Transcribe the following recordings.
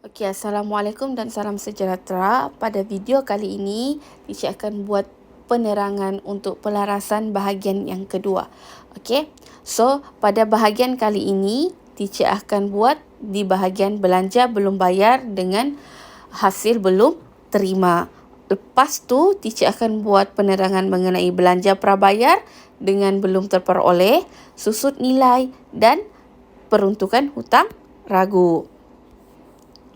Okey, Assalamualaikum dan salam sejahtera. Pada video kali ini, Teacher akan buat penerangan untuk pelarasan bahagian yang kedua. Okey, so pada bahagian kali ini, Teacher akan buat di bahagian belanja belum bayar dengan hasil belum terima. Lepas tu, Teacher akan buat penerangan mengenai belanja prabayar dengan belum terperoleh, susut nilai dan peruntukan hutang ragu.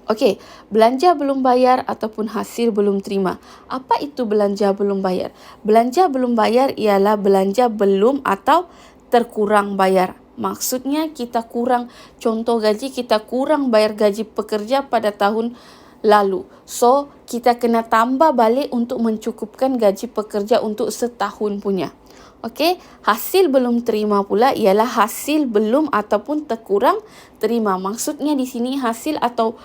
Okey, belanja belum bayar ataupun hasil belum terima. Apa itu belanja belum bayar? Belanja belum bayar ialah belanja belum atau terkurang bayar. Maksudnya kita kurang, contoh gaji kita kurang bayar gaji pekerja pada tahun lalu. So, kita kena tambah balik untuk mencukupkan gaji pekerja untuk setahun punya. Okey, hasil belum terima pula ialah hasil belum ataupun terkurang terima. Maksudnya di sini hasil atau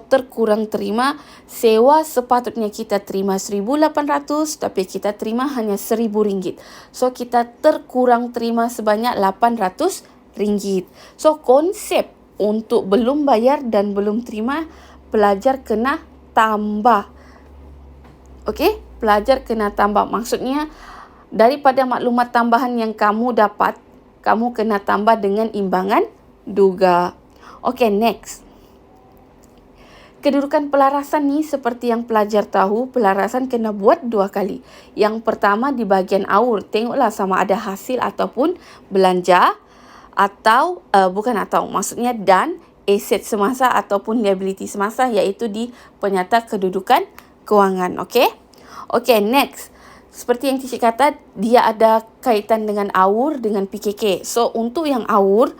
terkurang terima, sewa sepatutnya kita terima 1,800 tapi kita terima hanya RM1,000. So kita terkurang terima sebanyak RM800. So konsep untuk belum bayar dan belum terima, pelajar kena tambah. Okey, pelajar kena tambah. Maksudnya daripada maklumat tambahan yang kamu dapat, kamu kena tambah dengan imbangan duga. Okey, next. Kedudukan pelarasan ni seperti yang pelajar tahu, pelarasan kena buat 2 kali. Yang pertama di bahagian aur, tengoklah sama ada hasil ataupun belanja maksudnya dan aset semasa ataupun liability semasa, iaitu di penyata kedudukan kewangan. Okey? Okey, next. Seperti yang Teacher kata, dia ada kaitan dengan aur dengan PKK. So, untuk yang aur,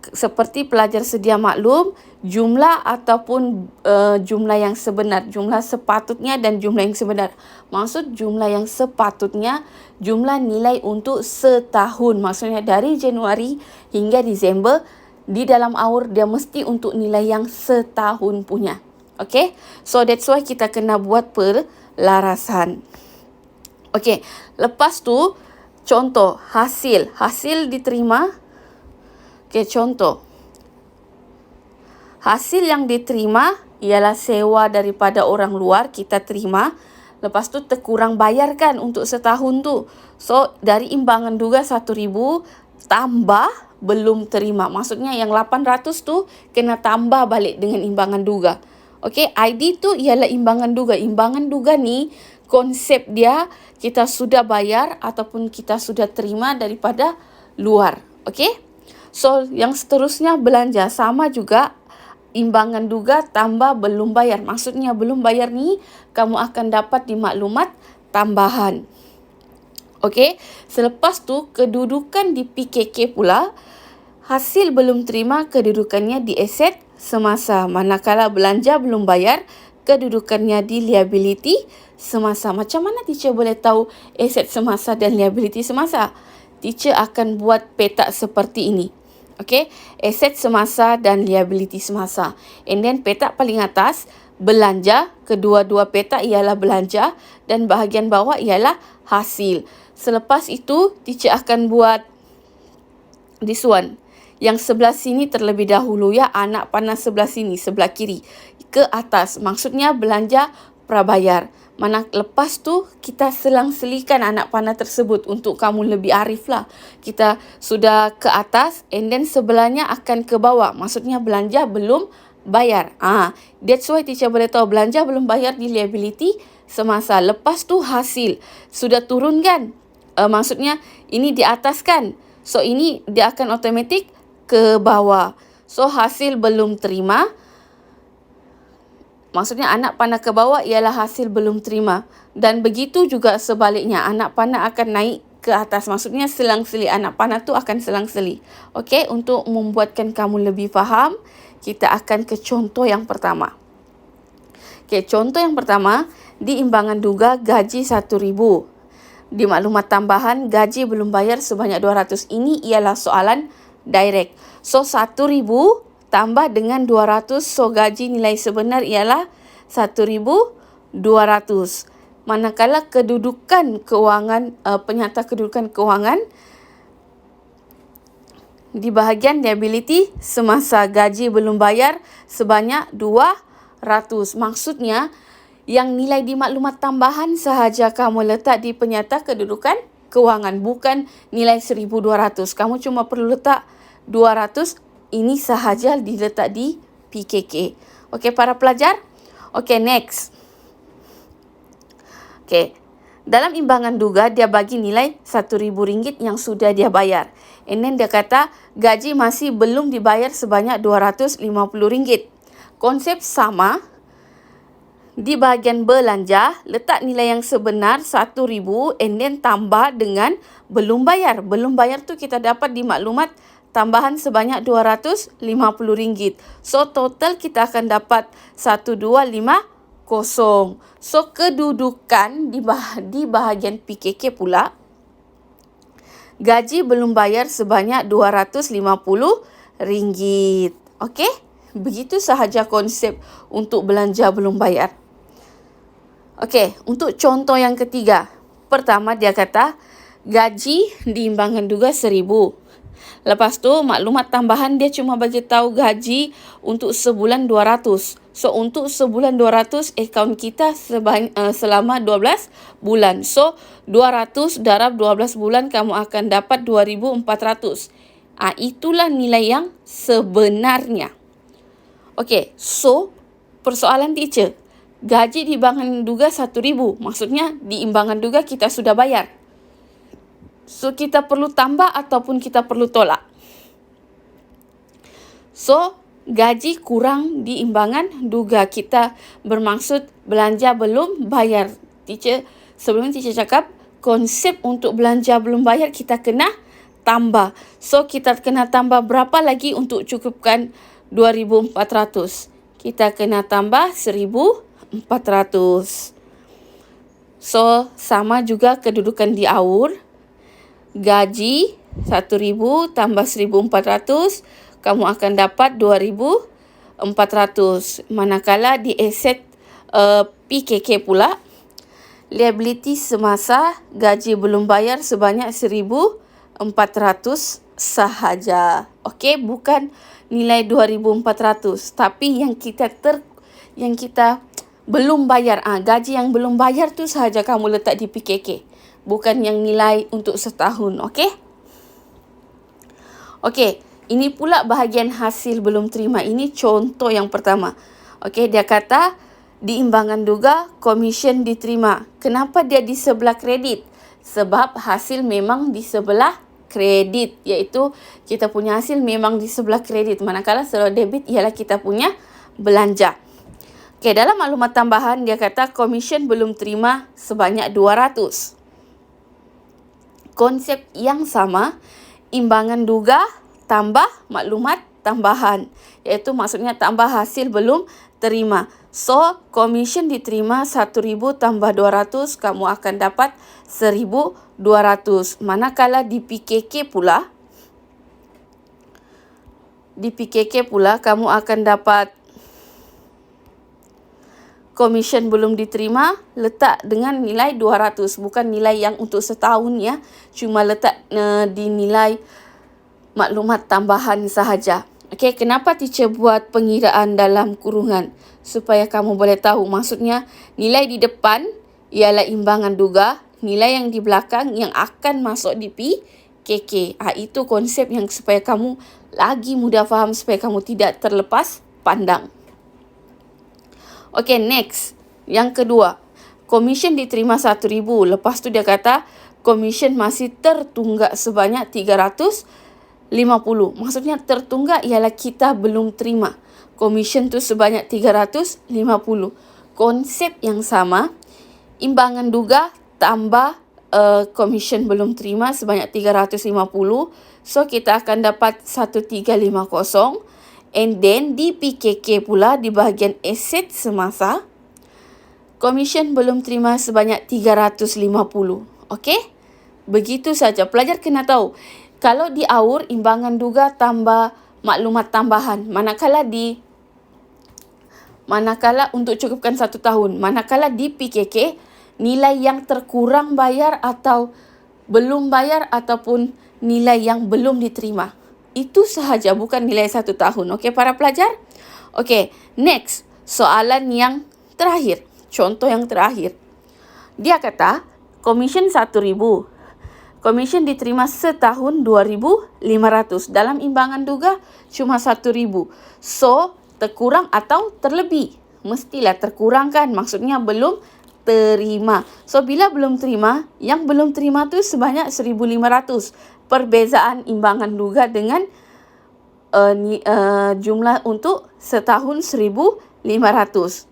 seperti pelajar sedia maklum, jumlah ataupun jumlah yang sebenar, jumlah sepatutnya dan jumlah yang sebenar. Maksud jumlah yang sepatutnya, jumlah nilai untuk setahun. Maksudnya dari Januari hingga Disember, di dalam aur dia mesti untuk nilai yang setahun punya. Okay? So that's why kita kena buat pelarasan. Okay, lepas tu contoh hasil diterima. Okay, contoh. Hasil yang diterima ialah sewa daripada orang luar kita terima. Lepas tu terkurang bayarkan untuk setahun tu. So, dari imbangan duga 1,000 tambah belum terima. Maksudnya yang 800 tu kena tambah balik dengan imbangan duga. Okay, ID tu ialah imbangan duga. Imbangan duga ni konsep dia kita sudah bayar ataupun kita sudah terima daripada luar. Okay? So, yang seterusnya belanja sama juga, imbangan duga tambah belum bayar. Maksudnya belum bayar ni kamu akan dapat di maklumat tambahan. Okey, selepas tu kedudukan di PKK pula, hasil belum terima kedudukannya di aset semasa. Manakala belanja belum bayar, kedudukannya di liability semasa. Macam mana teacher boleh tahu aset semasa dan liability semasa? Teacher akan buat petak seperti ini. Okey, aset semasa dan liability semasa. And then petak paling atas, belanja. Kedua-dua petak ialah belanja dan bahagian bawah ialah hasil. Selepas itu, teacher akan buat this one. Yang sebelah sini terlebih dahulu ya, anak panah sebelah sini, sebelah kiri. Ke atas, maksudnya belanja prabayar. Mana lepas tu kita selang-selikan anak panah tersebut untuk kamu lebih arif lah. Kita sudah ke atas and then sebelahnya akan ke bawah. Maksudnya belanja belum bayar. That's why teacher boleh tahu belanja belum bayar di liability semasa. Lepas tu hasil sudah turun kan? Maksudnya ini di atas kan? So ini dia akan automatik ke bawah. So hasil belum terima. Maksudnya anak panah ke bawah ialah hasil belum terima. Dan begitu juga sebaliknya. Anak panah akan naik ke atas. Maksudnya selang-seli. Anak panah tu akan selang-seli. Okey, untuk membuatkan kamu lebih faham, kita akan ke contoh yang pertama. Okey, contoh yang pertama, di imbangan duga gaji 1,000. Di maklumat tambahan, gaji belum bayar sebanyak 200. Ini ialah soalan direct. So, 1,000 tambah dengan 200, so gaji nilai sebenar ialah 1,200. Manakala kedudukan kewangan, penyata kedudukan kewangan, di bahagian liability semasa gaji belum bayar sebanyak 200. Maksudnya, yang nilai di maklumat tambahan sahaja kamu letak di penyata kedudukan kewangan, bukan nilai 1,200. Kamu cuma perlu letak 200, ini sahaja diletak di PKK. Okey, para pelajar? Okey, next. Okey, dalam imbangan duga, dia bagi nilai RM1,000 yang sudah dia bayar. And then dia kata, gaji masih belum dibayar sebanyak RM250. Konsep sama, di bahagian belanja, letak nilai yang sebenar RM1,000 and then tambah dengan belum bayar. Belum bayar tu kita dapat di maklumat tambahan sebanyak RM250. So, total kita akan dapat 1250. So, kedudukan di bahagian PKK pula, gaji belum bayar sebanyak RM250. Okey? Begitu sahaja konsep untuk belanja belum bayar. Okey, untuk contoh yang ketiga. Pertama, dia kata, gaji diimbangan duga RM1,000. Lepas tu, maklumat tambahan dia cuma bagi tahu gaji untuk sebulan 200. So, untuk sebulan 200, akaun kita selama 12 bulan. So, 200 darab 12 bulan, kamu akan dapat 2,400. Itulah nilai yang sebenarnya. Okey, so, persoalan teacher. Gaji diimbangan duga RM1,000. Maksudnya, diimbangan duga kita sudah bayar. So, kita perlu tambah ataupun kita perlu tolak. So, gaji kurang diimbangan duga. Kita bermaksud belanja belum bayar. Sebelum teacher cakap, konsep untuk belanja belum bayar kita kena tambah. So, kita kena tambah berapa lagi untuk cukupkan 2,400? Kita kena tambah 1,400. So, sama juga kedudukan di AUR. Gaji RM1,000 tambah 1,400, kamu akan dapat 2,400. Manakala di aset PKK pula, liability semasa gaji belum bayar sebanyak 1,400 sahaja. Okey, bukan nilai 2,400, tapi yang kita belum bayar. Gaji yang belum bayar tu sahaja kamu letak di PKK. Bukan yang nilai untuk setahun, okey? Okey, ini pula bahagian hasil belum terima. Ini contoh yang pertama. Okey, dia kata diimbangan duga komisen diterima. Kenapa dia di sebelah kredit? Sebab hasil memang di sebelah kredit, iaitu kita punya hasil memang di sebelah kredit. Manakala sebelah debit ialah kita punya belanja. Okey, dalam maklumat tambahan dia kata komisen belum terima sebanyak 200. Konsep yang sama, imbangan duga tambah maklumat tambahan, iaitu maksudnya tambah hasil belum terima. So, komisen diterima 1,000 tambah 200, kamu akan dapat 1,200. Manakala di PKK pula kamu akan dapat komisen belum diterima, letak dengan nilai 200. Bukan nilai yang untuk setahun ya. Cuma letak di nilai maklumat tambahan sahaja. Okey, kenapa teacher buat pengiraan dalam kurungan? Supaya kamu boleh tahu. Maksudnya, nilai di depan ialah imbangan duga. Nilai yang di belakang yang akan masuk di PKK. Itu konsep yang supaya kamu lagi mudah faham, supaya kamu tidak terlepas pandang. Okey, next. Yang kedua, komisen diterima 1,000. Lepas tu dia kata, komisen masih tertunggak sebanyak 350. Maksudnya tertunggak ialah kita belum terima. Komisen tu sebanyak 350. Konsep yang sama, imbangan duga tambah komisen belum terima sebanyak 350. So, kita akan dapat 1,350. And then di PKK pula di bahagian aset semasa, komisen belum terima sebanyak 350. Okey? Begitu saja. Pelajar kena tahu. Kalau di AUR, imbangan duga tambah maklumat tambahan. Manakala untuk cukupkan 1 tahun. Manakala di PKK, nilai yang terkurang bayar atau belum bayar ataupun nilai yang belum diterima. Itu sahaja, bukan nilai 1 tahun. Okey para pelajar? Okey, next. Soalan yang terakhir. Contoh yang terakhir. Dia kata, komisen 1,000. Komisen diterima setahun 2,500. Dalam imbangan duga cuma 1,000. So, terkurang atau terlebih? Mestilah terkurang kan? Maksudnya belum terima. So, bila belum terima, yang belum terima tu sebanyak 1,500. Perbezaan imbangan duga dengan jumlah untuk setahun 1,500.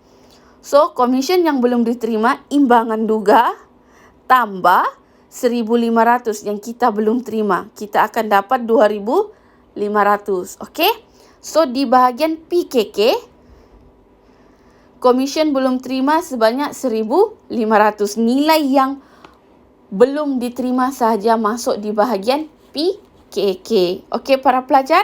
So, komisen yang belum diterima, imbangan duga tambah 1,500 yang kita belum terima. Kita akan dapat 2,500. Okey? So, di bahagian PKK, komisen belum terima sebanyak 1,500. Nilai yang belum diterima sahaja masuk di bahagian PKK. Okey, para pelajar?